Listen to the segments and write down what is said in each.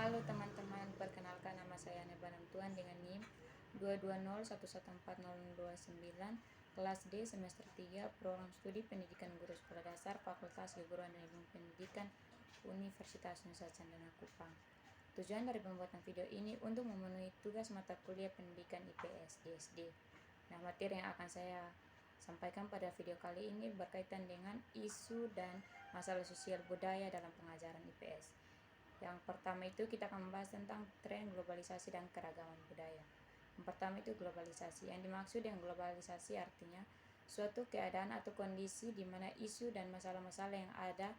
Halo teman-teman, perkenalkan nama saya Neba Tuan dengan NIM 22011140029, kelas D semester 3, program studi pendidikan guru sekolah dasar, Fakultas Keguruan dan Ilmu Pendidikan, Universitas Nusa Cendana Kupang. Tujuan dari pembuatan video ini untuk memenuhi tugas mata kuliah pendidikan IPS di SD. Nah, materi yang akan saya sampaikan pada video kali ini berkaitan dengan isu dan masalah sosial budaya dalam pengajaran IPS. Yang pertama itu kita akan membahas tentang tren globalisasi dan keragaman budaya. Yang pertama itu globalisasi. Yang dimaksud dengan globalisasi artinya suatu keadaan atau kondisi di mana isu dan masalah-masalah yang ada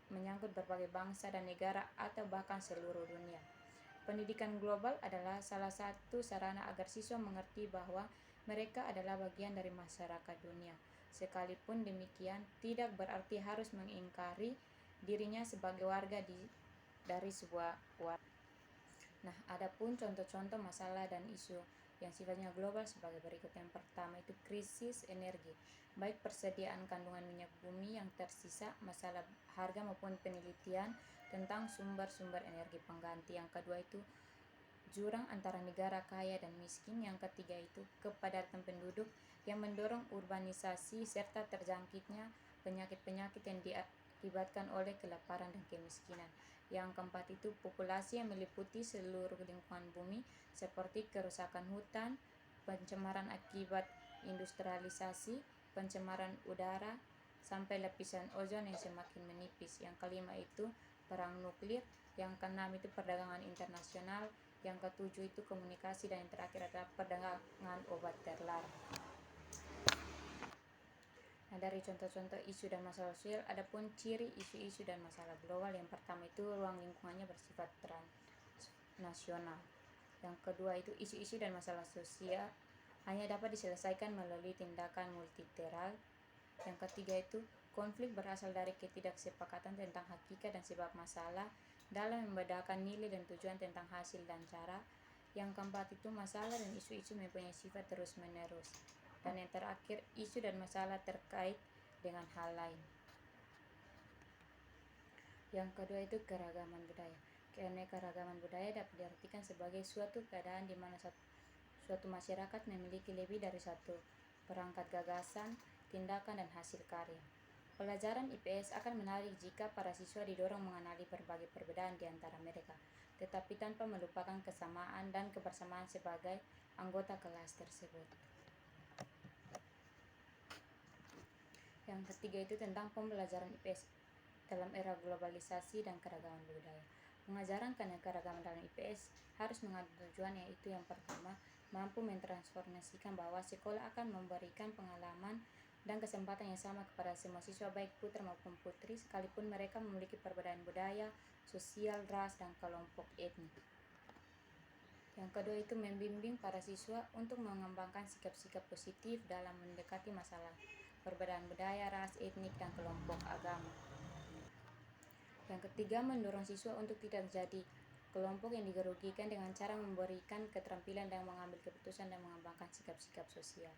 menyangkut berbagai bangsa dan negara atau bahkan seluruh dunia. Pendidikan global adalah salah satu sarana agar siswa mengerti bahwa mereka adalah bagian dari masyarakat dunia. Sekalipun demikian, tidak berarti harus mengingkari dirinya sebagai warga dari sebuah warga. Nah, adapun contoh-contoh masalah dan isu yang sifatnya global sebagai berikut. Yang pertama itu krisis energi, baik persediaan kandungan minyak bumi yang tersisa, masalah harga maupun penelitian tentang sumber-sumber energi pengganti. Yang kedua itu jurang antara negara kaya dan miskin. Yang ketiga itu kepadatan penduduk yang mendorong urbanisasi serta terjangkitnya penyakit-penyakit yang diakibatkan oleh kelaparan dan kemiskinan. Yang keempat itu populasi yang meliputi seluruh lingkungan bumi seperti kerusakan hutan, pencemaran akibat industrialisasi, pencemaran udara, sampai lapisan ozon yang semakin menipis. Yang kelima itu perang nuklir. Yang keenam itu perdagangan internasional. Yang ketujuh itu komunikasi, dan yang terakhir adalah perdagangan obat terlarang. Nah, dari contoh-contoh isu dan masalah sosial, adapun ciri isu-isu dan masalah global. Yang pertama itu ruang lingkungannya bersifat transnasional. Yang kedua itu isu-isu dan masalah sosial hanya dapat diselesaikan melalui tindakan multilateral. Yang ketiga itu konflik berasal dari ketidaksepakatan tentang hakikat dan sebab masalah dalam membedakan nilai dan tujuan tentang hasil dan cara. Yang keempat itu masalah dan isu-isu mempunyai sifat terus-menerus. Dan yang terakhir, isu dan masalah terkait dengan hal lain. Yang kedua itu keragaman budaya. Keanekaragaman budaya dapat diartikan sebagai suatu keadaan di mana suatu masyarakat memiliki lebih dari satu perangkat gagasan, tindakan, dan hasil karya. Pelajaran IPS akan menarik jika para siswa didorong mengenali berbagai perbedaan di antara mereka, tetapi tanpa melupakan kesamaan dan kebersamaan sebagai anggota kelas tersebut. Yang ketiga itu tentang pembelajaran IPS dalam era globalisasi dan keragaman budaya. Pengajaran keanekaragaman dalam IPS harus mengandung tujuan, yaitu yang pertama, mampu mentransformasikan bahwa sekolah akan memberikan pengalaman dan kesempatan yang sama kepada semua siswa, baik putra maupun putri, sekalipun mereka memiliki perbedaan budaya, sosial, ras, dan kelompok etnik. Yang kedua itu membimbing para siswa untuk mengembangkan sikap-sikap positif dalam mendekati masalah perbedaan budaya, ras, etnik, dan kelompok agama. Yang ketiga, mendorong siswa untuk tidak menjadi kelompok yang digerugikan dengan cara memberikan keterampilan dan mengambil keputusan dan mengembangkan sikap-sikap sosial.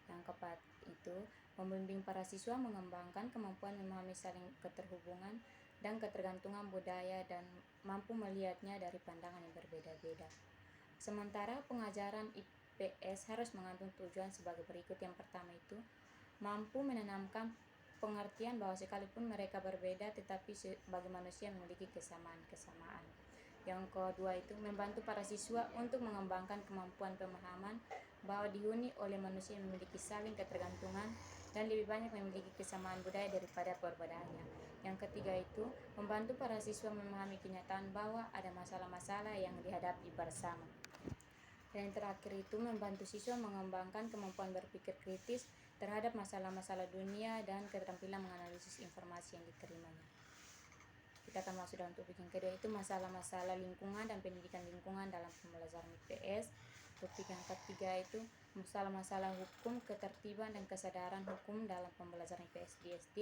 Yang keempat itu membimbing para siswa mengembangkan kemampuan memahami saling keterhubungan dan ketergantungan budaya dan mampu melihatnya dari pandangan yang berbeda-beda. Sementara pengajaran IPS harus mengandung tujuan sebagai berikut. Yang pertama itu mampu menanamkan pengertian bahwa sekalipun mereka berbeda, tetapi sebagai manusia memiliki kesamaan-kesamaan. Yang kedua itu membantu para siswa untuk mengembangkan kemampuan pemahaman bahwa dihuni oleh manusia yang memiliki saling ketergantungan dan lebih banyak memiliki kesamaan budaya daripada perbedaannya. Yang ketiga itu membantu para siswa memahami kenyataan bahwa ada masalah-masalah yang dihadapi bersama. Dan yang terakhir itu membantu siswa mengembangkan kemampuan berpikir kritis terhadap masalah-masalah dunia dan keterampilan menganalisis informasi yang diterimanya. Kita akan masuk dalam topik yang kedua, itu masalah-masalah lingkungan dan pendidikan lingkungan dalam pembelajaran IPS. Topik yang ketiga itu masalah-masalah hukum, ketertiban, dan kesadaran hukum dalam pembelajaran IPS di SD.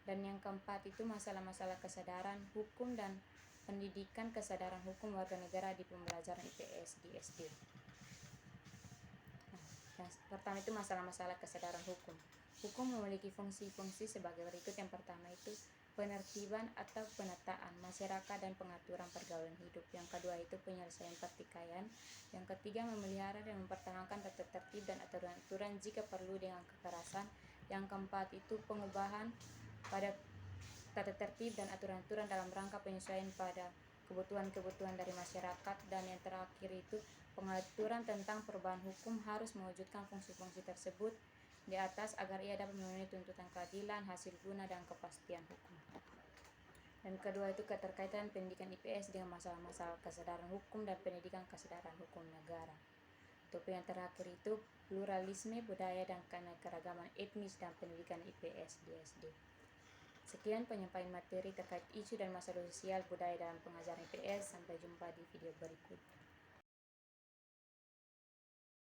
Dan yang keempat itu masalah-masalah kesadaran hukum dan pendidikan kesadaran hukum warga negara di pembelajaran IPS di SD. Yang pertama itu masalah-masalah kesadaran hukum. Hukum memiliki fungsi-fungsi sebagai berikut. Yang pertama itu penertiban atau penataan masyarakat dan pengaturan pergaulan hidup. Yang kedua itu penyelesaian pertikaian. Yang ketiga memelihara dan mempertahankan tata tertib dan aturan-aturan jika perlu dengan kekerasan. Yang keempat itu pengubahan pada tata tertib dan aturan-aturan dalam rangka penyesuaian pada kebutuhan-kebutuhan dari masyarakat. Dan yang terakhir itu pengaturan tentang perubahan hukum harus mewujudkan fungsi-fungsi tersebut di atas agar ia dapat memenuhi tuntutan keadilan, hasil guna, dan kepastian hukum. Dan kedua itu keterkaitan pendidikan IPS dengan masalah-masalah kesadaran hukum dan pendidikan kesadaran hukum negara. Untuk yang terakhir itu pluralisme budaya dan keanekaragaman etnis dan pendidikan IPS di SD. Sekian penyampaian materi terkait isu dan masalah sosial budaya dalam pengajaran IPS. Sampai jumpa di video berikut.